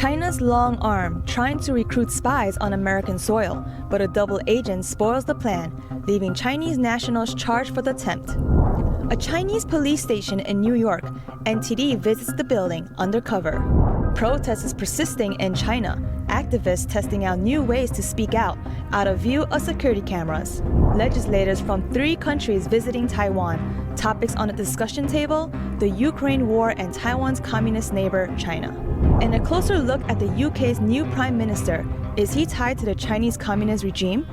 China's long arm trying to recruit spies on American soil, but a double agent spoils the plan, leaving Chinese nationals charged for the attempt. A Chinese police station in New York, NTD visits the building undercover. Protest is persisting in China, activists testing out new ways to speak out of view of security cameras. Legislators from 3 countries visiting Taiwan. Topics on the discussion table: the Ukraine war and Taiwan's communist neighbor, China. And a closer look at the UK's new Prime Minister. Is he tied to the Chinese communist regime?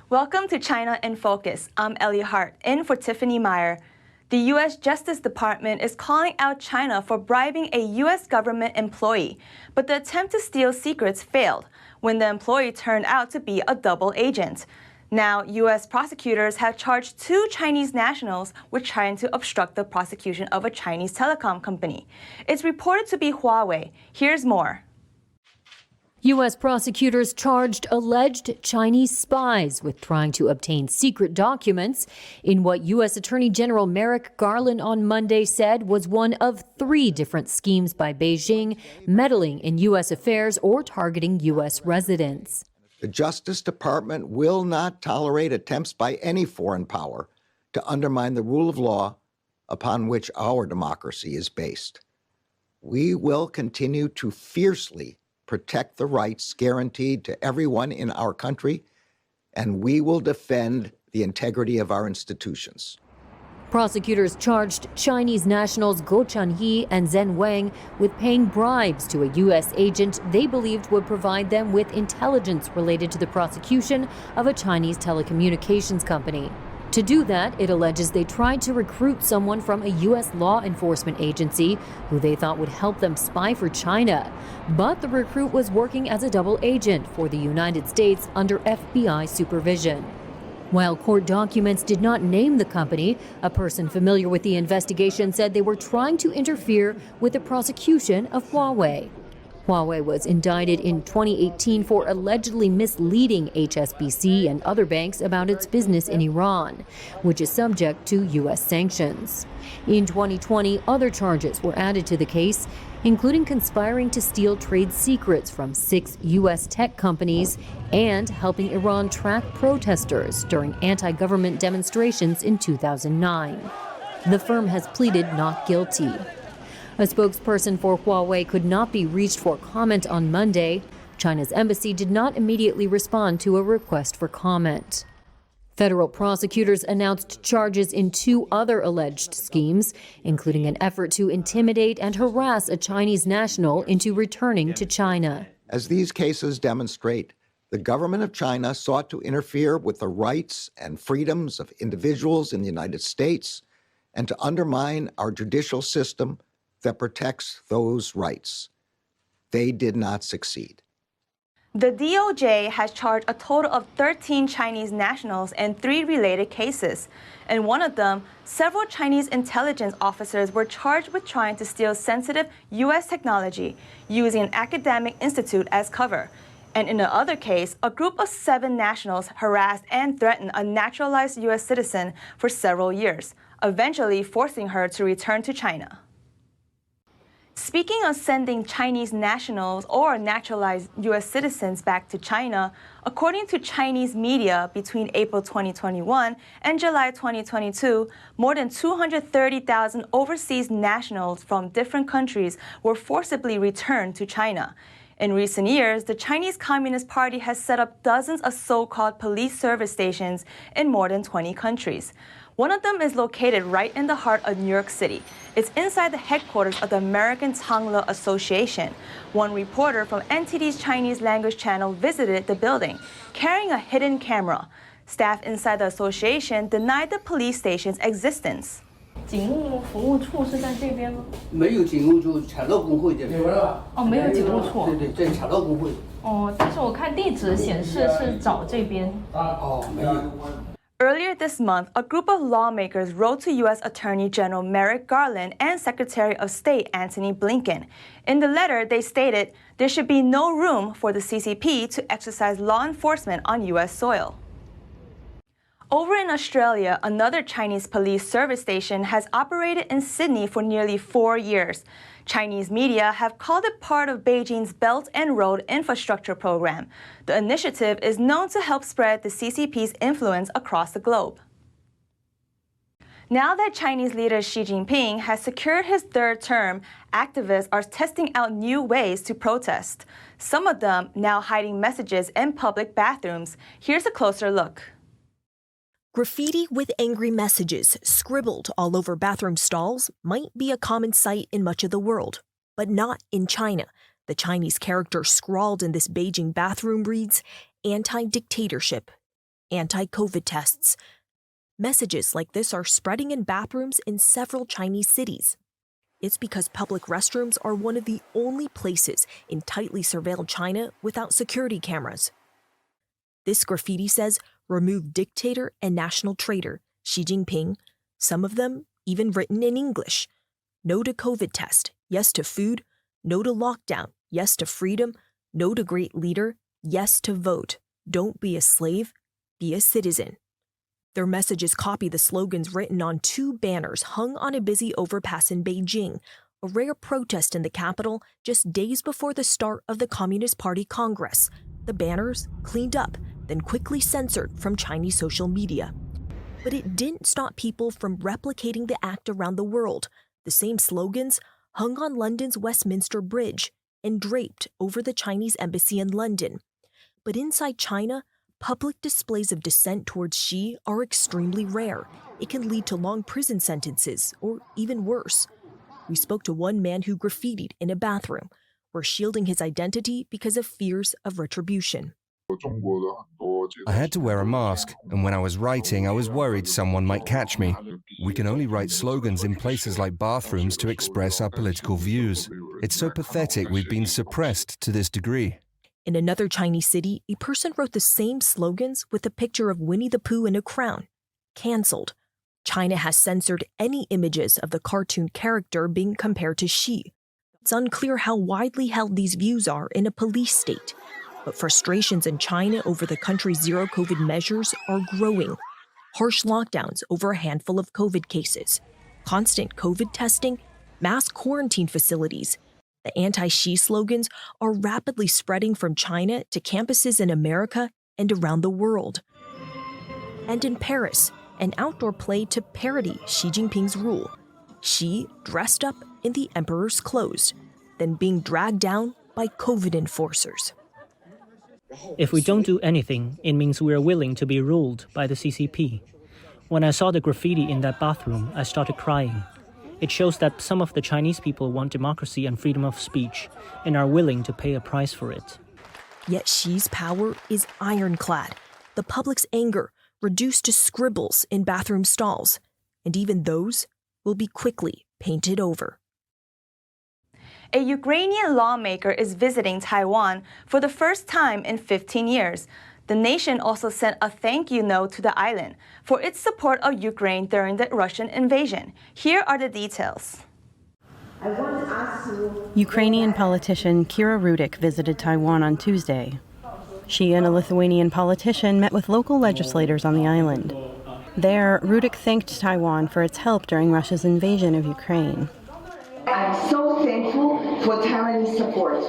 Welcome to China in Focus. I'm Ellie Hart, in for Tiffany Meyer. The U.S. Justice Department is calling out China for bribing a U.S. government employee, but the attempt to steal secrets failed when the employee turned out to be a double agent. Now, U.S. prosecutors have charged 2 Chinese nationals with trying to obstruct the prosecution of a Chinese telecom company. It's reported to be Huawei. Here's more. U.S. prosecutors charged alleged Chinese spies with trying to obtain secret documents in what U.S. Attorney General Merrick Garland on Monday said was one of 3 different schemes by Beijing meddling in U.S. affairs or targeting U.S. residents. The Justice Department will not tolerate attempts by any foreign power to undermine the rule of law upon which our democracy is based. We will continue to fiercely protect the rights guaranteed to everyone in our country, and we will defend the integrity of our institutions. Prosecutors charged Chinese nationals Guo Chanyi and Zhen Wang with paying bribes to a U.S. agent they believed would provide them with intelligence related to the prosecution of a Chinese telecommunications company. To do that, it alleges they tried to recruit someone from a U.S. law enforcement agency who they thought would help them spy for China. But the recruit was working as a double agent for the United States under FBI supervision. While court documents did not name the company, a person familiar with the investigation said they were trying to interfere with the prosecution of Huawei. Huawei was indicted in 2018 for allegedly misleading HSBC and other banks about its business in Iran, which is subject to U.S. sanctions. In 2020, other charges were added to the case, including conspiring to steal trade secrets from 6 U.S. tech companies and helping Iran track protesters during anti-government demonstrations in 2009. The firm has pleaded not guilty. A spokesperson for Huawei could not be reached for comment on Monday. China's embassy did not immediately respond to a request for comment. Federal prosecutors announced charges in 2 other alleged schemes, including an effort to intimidate and harass a Chinese national into returning to China. As these cases demonstrate, the government of China sought to interfere with the rights and freedoms of individuals in the United States and to undermine our judicial system that protects those rights. They did not succeed. The DOJ has charged a total of 13 Chinese nationals in 3 related cases. In one of them, several Chinese intelligence officers were charged with trying to steal sensitive U.S. technology using an academic institute as cover. And in the other case, a group of 7 nationals harassed and threatened a naturalized U.S. citizen for several years, eventually forcing her to return to China. Speaking of sending Chinese nationals or naturalized U.S. citizens back to China, according to Chinese media, between April 2021 and July 2022, more than 230,000 overseas nationals from different countries were forcibly returned to China. In recent years, the Chinese Communist Party has set up dozens of so-called police service stations in more than 20 countries. One of them is located right in the heart of New York City. It's inside the headquarters of the American Tangla Association. One reporter from NTD's Chinese language channel visited the building, carrying a hidden camera. Staff inside the association denied the police station's existence. 警务服务处是在这边吗？没有警务处，产业工会这边。哦，没有警务处。对，在产业工会。哦，但是我看地址显示是找这边。哦，没有。 Earlier this month, a group of lawmakers wrote to U.S. Attorney General Merrick Garland and Secretary of State Antony Blinken. In the letter, they stated there should be no room for the CCP to exercise law enforcement on U.S. soil. Over in Australia, another Chinese police service station has operated in Sydney for nearly 4 years. Chinese media have called it part of Beijing's Belt and Road Infrastructure Program. The initiative is known to help spread the CCP's influence across the globe. Now that Chinese leader Xi Jinping has secured his third term, activists are testing out new ways to protest. Some of them now hiding messages in public bathrooms. Here's a closer look. Graffiti with angry messages scribbled all over bathroom stalls might be a common sight in much of the world, but not in China. The Chinese character scrawled in this Beijing bathroom reads, "Anti-dictatorship, anti-COVID tests." Messages like this are spreading in bathrooms in several Chinese cities. It's because public restrooms are one of the only places in tightly surveilled China without security cameras. This graffiti says, "Remove dictator and national traitor, Xi Jinping," some of them even written in English. "No to COVID test, yes to food. No to lockdown, yes to freedom. No to great leader, yes to vote. Don't be a slave, be a citizen." Their messages copy the slogans written on 2 banners hung on a busy overpass in Beijing, a rare protest in the capital just days before the start of the Communist Party Congress. The banners cleaned up, then quickly censored from Chinese social media. But it didn't stop people from replicating the act around the world. The same slogans hung on London's Westminster Bridge and draped over the Chinese embassy in London. But inside China, public displays of dissent towards Xi are extremely rare. It can lead to long prison sentences, or even worse. We spoke to one man who graffitied in a bathroom. We're shielding his identity because of fears of retribution. I had to wear a mask, and when I was writing, I was worried someone might catch me. We can only write slogans in places like bathrooms to express our political views. It's so pathetic we've been suppressed to this degree. In another Chinese city, a person wrote the same slogans with a picture of Winnie the Pooh in a crown. Cancelled. China has censored any images of the cartoon character being compared to Xi. It's unclear how widely held these views are in a police state. But frustrations in China over the country's zero-COVID measures are growing. Harsh lockdowns over a handful of COVID cases, constant COVID testing, mass quarantine facilities. The anti-Xi slogans are rapidly spreading from China to campuses in America and around the world. And in Paris, an outdoor play to parody Xi Jinping's rule. Xi dressed up in the emperor's clothes, then being dragged down by COVID enforcers. If we don't do anything, it means we are willing to be ruled by the CCP. When I saw the graffiti in that bathroom, I started crying. It shows that some of the Chinese people want democracy and freedom of speech and are willing to pay a price for it. Yet Xi's power is ironclad. The public's anger reduced to scribbles in bathroom stalls, and even those will be quickly painted over. A Ukrainian lawmaker is visiting Taiwan for the first time in 15 years. The nation also sent a thank you note to the island for its support of Ukraine during the Russian invasion. Here are the details. Ukrainian politician Kira Rudik visited Taiwan on Tuesday. She and a Lithuanian politician met with local legislators on the island. There, Rudik thanked Taiwan for its help during Russia's invasion of Ukraine. I'm so thankful for Taiwanese support.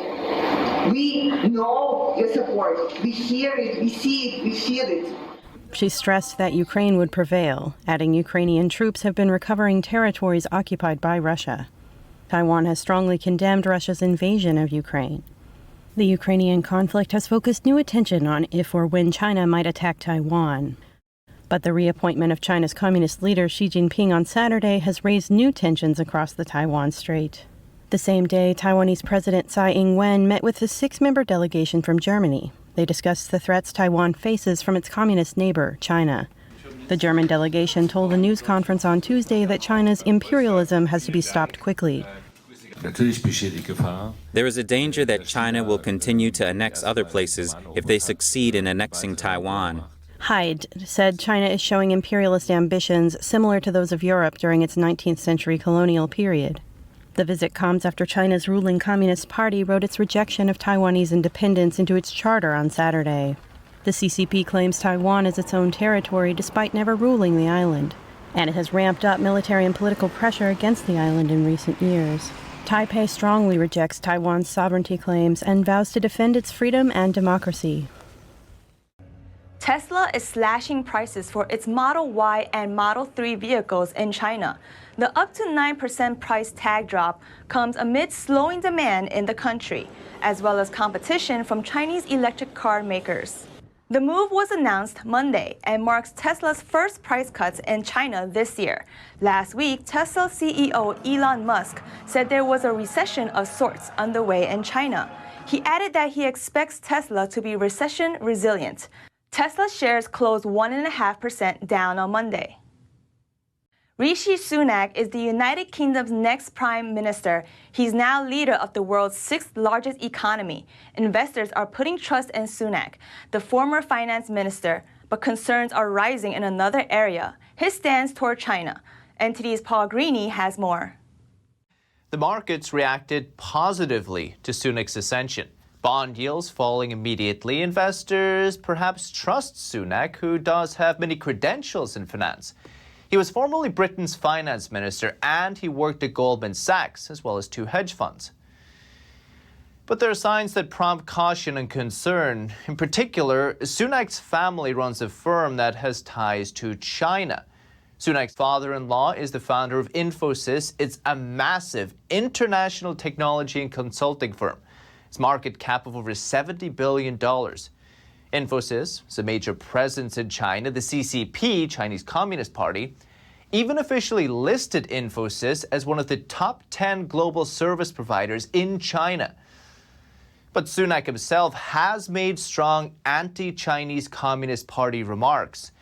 We know your support. We hear it, we see it, we feel it. She stressed that Ukraine would prevail, adding Ukrainian troops have been recovering territories occupied by Russia. Taiwan has strongly condemned Russia's invasion of Ukraine. The Ukrainian conflict has focused new attention on if or when China might attack Taiwan. But the reappointment of China's communist leader Xi Jinping on Saturday has raised new tensions across the Taiwan Strait. The same day, Taiwanese President Tsai Ing-wen met with a 6-member delegation from Germany. They discussed the threats Taiwan faces from its communist neighbor, China. The German delegation told a news conference on Tuesday that China's imperialism has to be stopped quickly. There is a danger that China will continue to annex other places if they succeed in annexing Taiwan. Hyde said China is showing imperialist ambitions similar to those of Europe during its 19th century colonial period. The visit comes after China's ruling Communist Party wrote its rejection of Taiwanese independence into its charter on Saturday. The CCP claims Taiwan is its own territory despite never ruling the island, and it has ramped up military and political pressure against the island in recent years. Taipei strongly rejects Taiwan's sovereignty claims and vows to defend its freedom and democracy. Tesla is slashing prices for its Model Y and Model 3 vehicles in China. The up to 9% price tag drop comes amid slowing demand in the country, as well as competition from Chinese electric car makers. The move was announced Monday and marks Tesla's first price cuts in China this year. Last week, Tesla CEO Elon Musk said there was a recession of sorts underway in China. He added that he expects Tesla to be recession resilient. Tesla shares closed 1.5% down on Monday. Rishi Sunak is the United Kingdom's next prime minister. He's now leader of the world's sixth largest economy. Investors are putting trust in Sunak, the former finance minister, but concerns are rising in another area, his stance toward China. NTD's Paul Greeny has more. The markets reacted positively to Sunak's ascension. Bond yields falling immediately. Investors perhaps trust Sunak, who does have many credentials in finance. He was formerly Britain's finance minister, and he worked at Goldman Sachs, as well as 2 hedge funds. But there are signs that prompt caution and concern. In particular, Sunak's family runs a firm that has ties to China. Sunak's father-in-law is the founder of Infosys. It's a massive international technology and consulting firm. Its market cap of over $70 billion. Infosys is a major presence in China. The CCP, Chinese Communist Party, even officially listed Infosys as one of the top 10 global service providers in China. But Sunak himself has made strong anti-Chinese Communist Party remarks.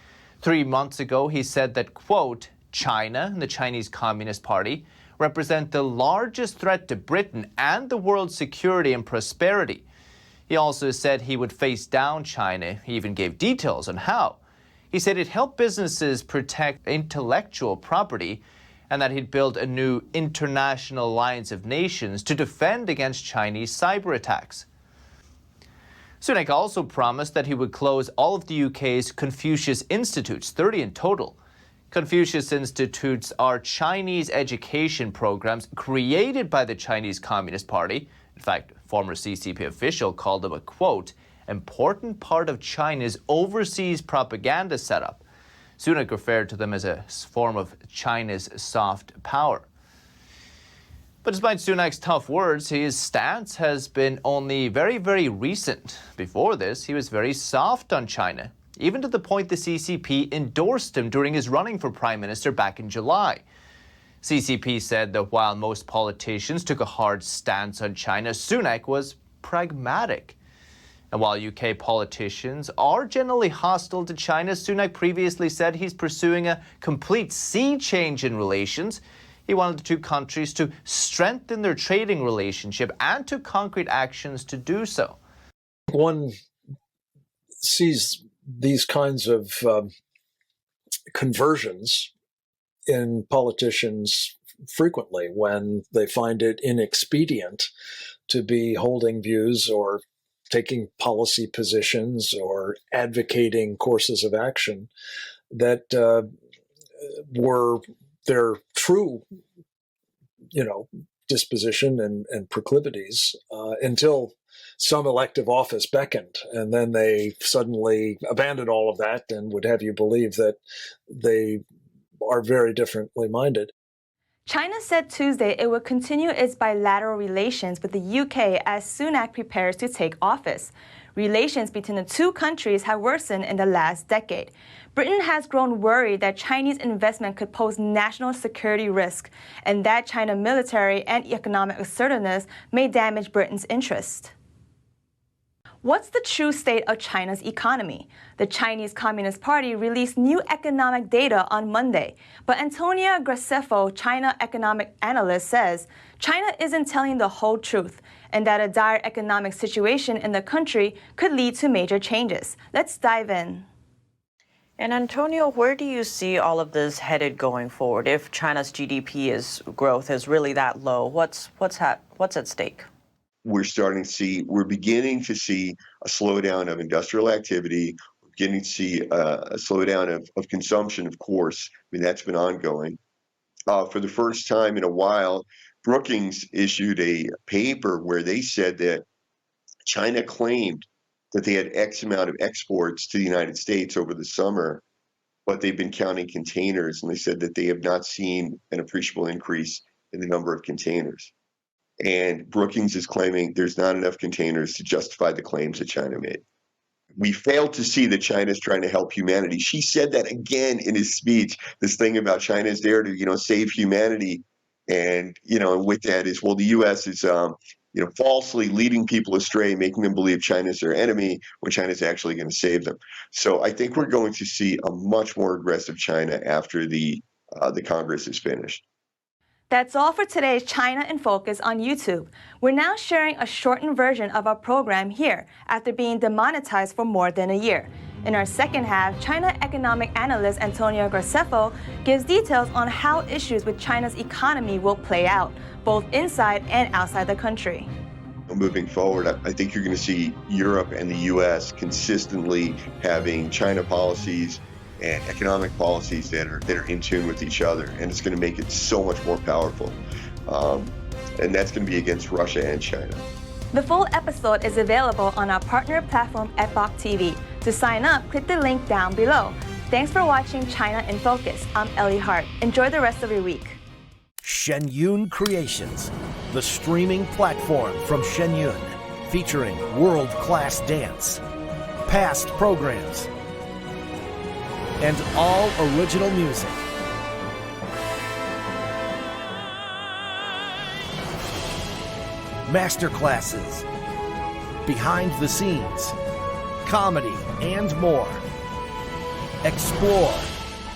3 months ago, he said that, quote, China and the Chinese Communist Party represent the largest threat to Britain and the world's security and prosperity. He also said he would face down China. He even gave details on how. He said he'd help businesses protect intellectual property and that he'd build a new international alliance of nations to defend against Chinese cyber attacks. Sunak also promised that he would close all of the UK's Confucius Institutes, 30 in total. Confucius Institutes are Chinese education programs created by the Chinese Communist Party. In fact, a former CCP official called them a, quote, important part of China's overseas propaganda setup. Sunak referred to them as a form of China's soft power. But despite Sunak's tough words, his stance has been only very, very recent. Before this, he was very soft on China, even to the point the CCP endorsed him during his running for prime minister back in July. CCP said that while most politicians took a hard stance on China, Sunak was pragmatic. And while UK politicians are generally hostile to China, Sunak previously said he's pursuing a complete sea change in relations. He wanted the 2 countries to strengthen their trading relationship and took concrete actions to do so. One sees these kinds of conversions in politicians frequently when they find it inexpedient to be holding views or taking policy positions or advocating courses of action that were their true, disposition and proclivities until some elective office beckoned, and then they suddenly abandoned all of that and would have you believe that they are very differently minded. China said Tuesday it would continue its bilateral relations with the UK as Sunak prepares to take office. Relations between the 2 countries have worsened in the last decade. Britain has grown worried that Chinese investment could pose national security risk and that China's military and economic assertiveness may damage Britain's interest. What's the true state of China's economy? The Chinese Communist Party released new economic data on Monday, but Antonia Graceffo, China economic analyst, says China isn't telling the whole truth and that a dire economic situation in the country could lead to major changes. Let's dive in. And Antonio, where do you see all of this headed going forward? If China's GDP growth is really that low, what's at stake? We're beginning to see a slowdown of industrial activity. We're beginning to see a slowdown of consumption, of course. I mean, that's been ongoing. For the first time in a while, Brookings issued a paper where they said that China claimed that they had X amount of exports to the United States over the summer, but they've been counting containers, and they said that they have not seen an appreciable increase in the number of containers. And Brookings is claiming there's not enough containers to justify the claims that China made. We failed to see that China is trying to help humanity. She said that again in his speech, this thing about China is there to, save humanity. And, with that is, well, the U.S. is, falsely leading people astray, making them believe China's their enemy when China's actually going to save them. So I think we're going to see a much more aggressive China after the Congress is finished. That's all for today's China in Focus on YouTube. We're now sharing a shortened version of our program here after being demonetized for more than a year. In our second half, China economic analyst Antonio Graceffo gives details on how issues with China's economy will play out, both inside and outside the country. Moving forward, I think you're going to see Europe and the U.S. consistently having China policies and economic policies that are in tune with each other, and it's going to make it so much more powerful. And that's going to be against Russia and China. The full episode is available on our partner platform Epoch TV. To sign up, click the link down below. Thanks for watching China in Focus. I'm Ellie Hart. Enjoy the rest of your week. Shenyun Creations, the streaming platform from Shenyun, featuring world-class dance, past programs, and all original music. Masterclasses, behind the scenes, comedy, and more. Explore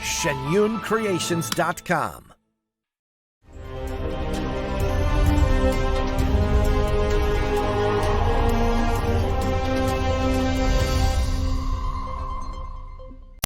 ShenyunCreations.com.